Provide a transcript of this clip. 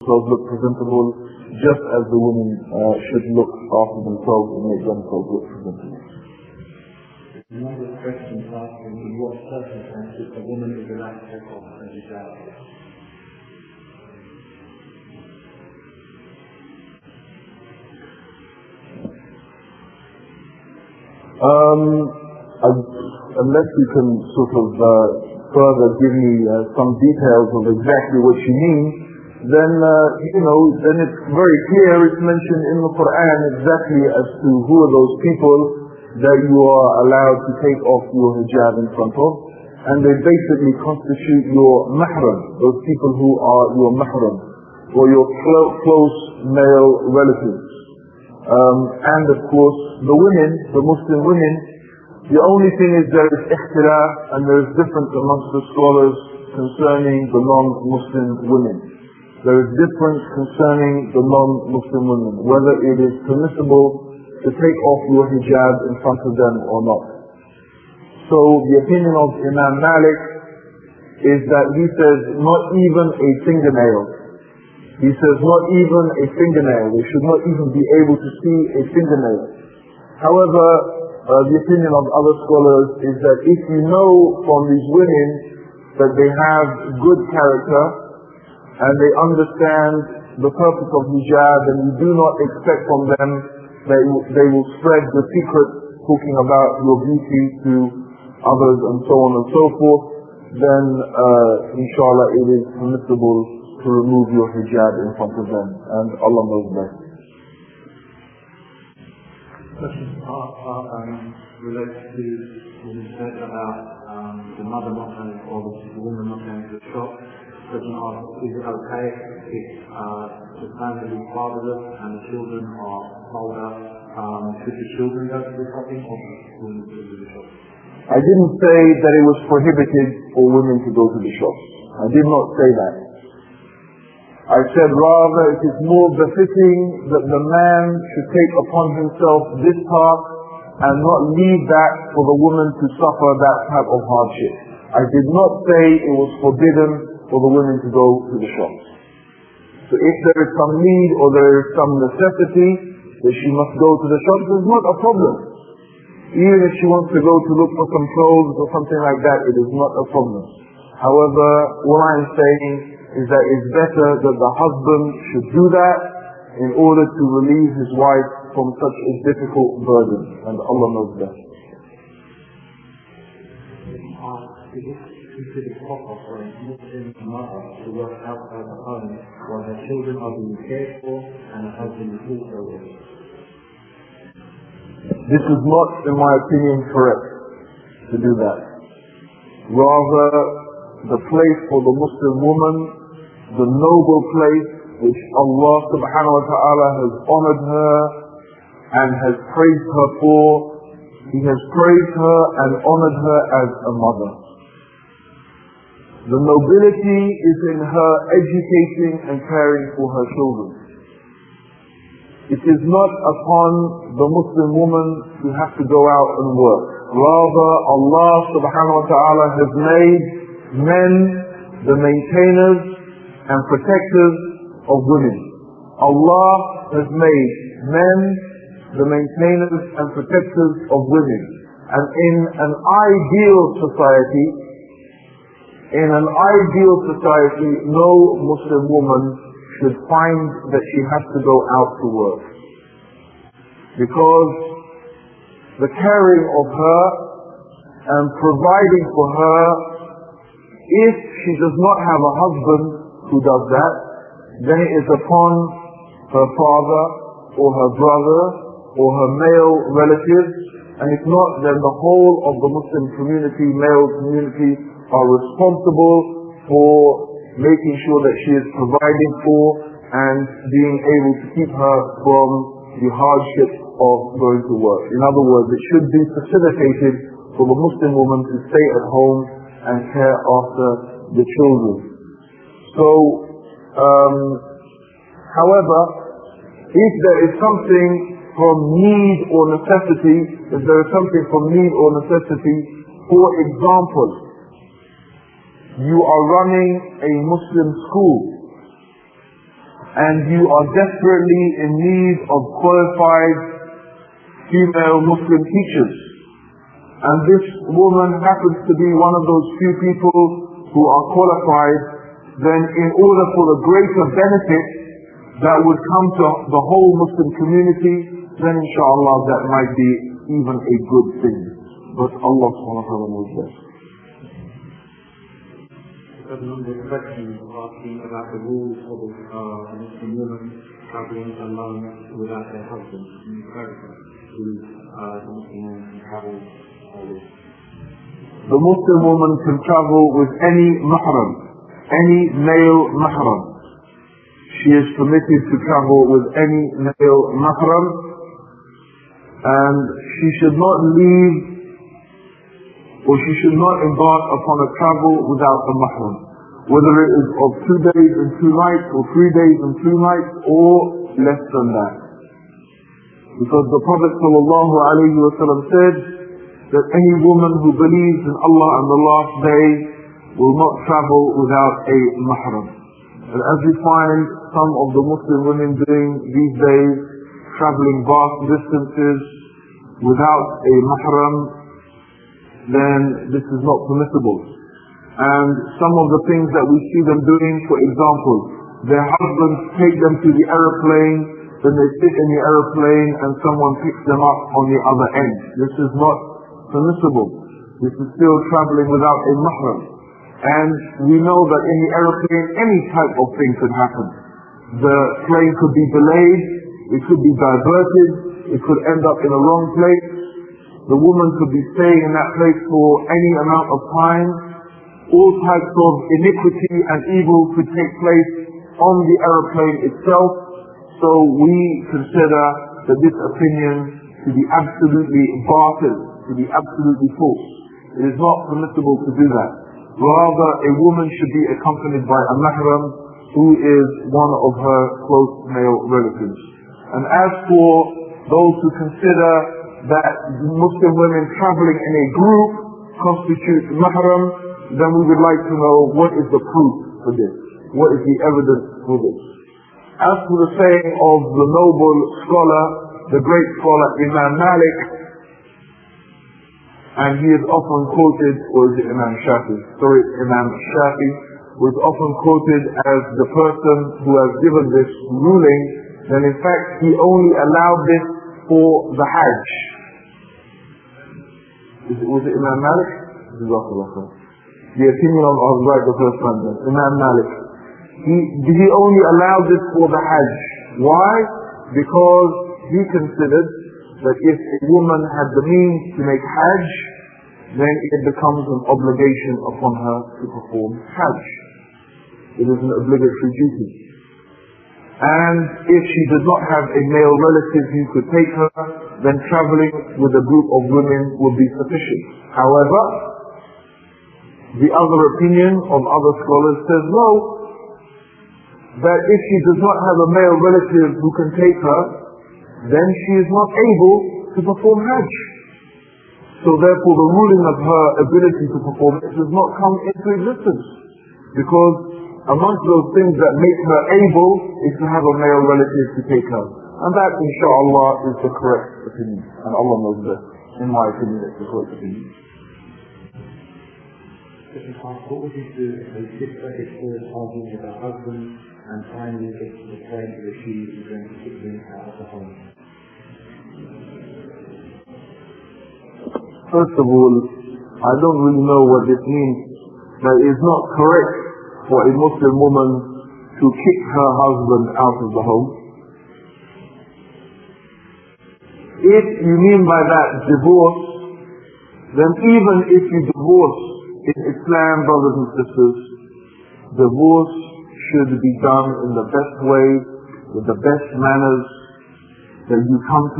themselves look presentable, just as the women should look after themselves and make themselves look presentable. Another question is asking in what circumstances a woman is allowed to take off her hijab. Unless you can sort of further give me some details of exactly what you mean, then then it's very clear. It's mentioned in the Quran exactly as to who are those people that you are allowed to take off your hijab in front of, and they basically constitute your mahram, those people who are your mahram, or your close male relatives. And of course, the women, the Muslim women, the only thing is there is ikhtilaf and there is difference amongst the scholars concerning the non-Muslim women. There is difference concerning the non-Muslim women, whether it is permissible to take off your hijab in front of them or not. So the opinion of Imam Malik is that he says not even a fingernail. He says not even a fingernail. They should not even be able to see a fingernail. However, the opinion of other scholars is that if you know from these women that they have good character and they understand the purpose of hijab, and you do not expect from them that they will spread the secret talking about your beauty to others and so on and so forth, then inshallah it is permissible to remove your hijab in front of them, and Allah knows best. Question relates to what you said about the mother not going, or the woman not going to the shop. Question asks, is it okay if the family is fatherless and the children are older? Should the children go to the shopping or the women go to the shop? I didn't say that it was prohibited for women to go to the shops. I did not say that. I said rather it is more befitting that the man should take upon himself this task and not leave that for the woman to suffer that type of hardship. I did not say it was forbidden for the women to go to the shops. So if there is some need or there is some necessity that she must go to the shops, it's not a problem. Even if she wants to go to look for some clothes or something like that, it is not a problem. However, what I'm saying is that it's better that the husband should do that in order to relieve his wife from such a difficult burden, and Allah knows best. Is it considered proper for a Muslim mother to work outside the home while her children are being cared for and her husband is also working? This is not, in my opinion, correct to do that. Rather, the place for the Muslim woman, the noble place which Allah subhanahu wa ta'ala has honored her and has praised her for, He has praised her and honored her as a mother. The nobility is in her educating and caring for her children. It is not upon the Muslim woman to have to go out and work. Rather, Allah subhanahu wa ta'ala has made men the maintainers and protectors of women. Allah has made men the maintainers and protectors of women. And in an ideal society, no Muslim woman should find that she has to go out to work. Because the caring of her and providing for her, if she does not have a husband who does that, then it is upon her father or her brother or her male relatives, and if not, then the whole of the Muslim community, male community, are responsible for making sure that she is providing for and being able to keep her from the hardships of going to work. In other words, it should be facilitated for the Muslim woman to stay at home and care after the children. So, however, if there is something from need or necessity, for example, you are running a Muslim school and you are desperately in need of qualified female Muslim teachers, and this woman happens to be one of those few people who are qualified, then in order for the greater benefit that would come to the whole Muslim community, then inshallah that might be even a good thing. But Allah subhanahu wa ta'ala knows best. There's a number of questions asking about the rules of a Muslim woman traveling alone without their husband. Can you clarify who the Muslim woman can travel with? The Muslim woman can travel with any mahram, any male mahram. She is permitted to travel with any male mahram, and she should not leave, or she should not embark upon a travel without a mahram, whether it is of 2 days and 2 nights, or 3 days and 2 nights, or less than that. Because the Prophet ﷺ said that any woman who believes in Allah and the last day will not travel without a mahram. And as we find some of the Muslim women doing these days, traveling vast distances without a mahram, then this is not permissible. And some of the things that we see them doing, for example, their husbands take them to the aeroplane, then they sit in the aeroplane and someone picks them up on the other end. This is not permissible. This is still traveling without a mahram. And we know that in the aeroplane any type of thing could happen. The plane could be delayed, it could be diverted, it could end up in a wrong place. The woman could be staying in that place for any amount of time. All types of iniquity and evil could take place on the aeroplane itself. So we consider that this opinion to be absolutely batil, to be absolutely false. It is not permissible to do that. Rather, a woman should be accompanied by a mahram who is one of her close male relatives. And as for those who consider that Muslim women traveling in a group constitute mahram, then we would like to know what is the proof for this? What is the evidence for this? As for the saying of the noble scholar, the great scholar Imam Malik, and he is often quoted, or is it Imam Shafi? Sorry, Imam Shafi was often quoted as the person who has given this ruling, then in fact he only allowed this for the Hajj. Was it Imam Malik? The opinion of right the first time, Imam Malik. He only allowed this for the Hajj. Why? Because he considered that if a woman had the means to make Hajj, then it becomes an obligation upon her to perform Hajj. It is an obligatory duty. And if she did not have a male relative who could take her, then traveling with a group of women would be sufficient. However, the other opinion of other scholars says no, that if she does not have a male relative who can take her, then she is not able to perform Hajj. So therefore the ruling of her ability to perform it does not come into existence. Because amongst those things that make her able is to have a male relative to take her. And that, inshallah, is the correct opinion. And Allah knows that. In my opinion, it's the correct opinion. What would you do if a sister is always arguing with her husband and finally gets to the point where she is going to kick him out of the home? First of all, I don't really know what this means. That it is not correct for a Muslim woman to kick her husband out of the home. If you mean by that divorce, then even if you divorce in Islam, brothers and sisters, divorce should be done in the best way, with the best manners, that you come to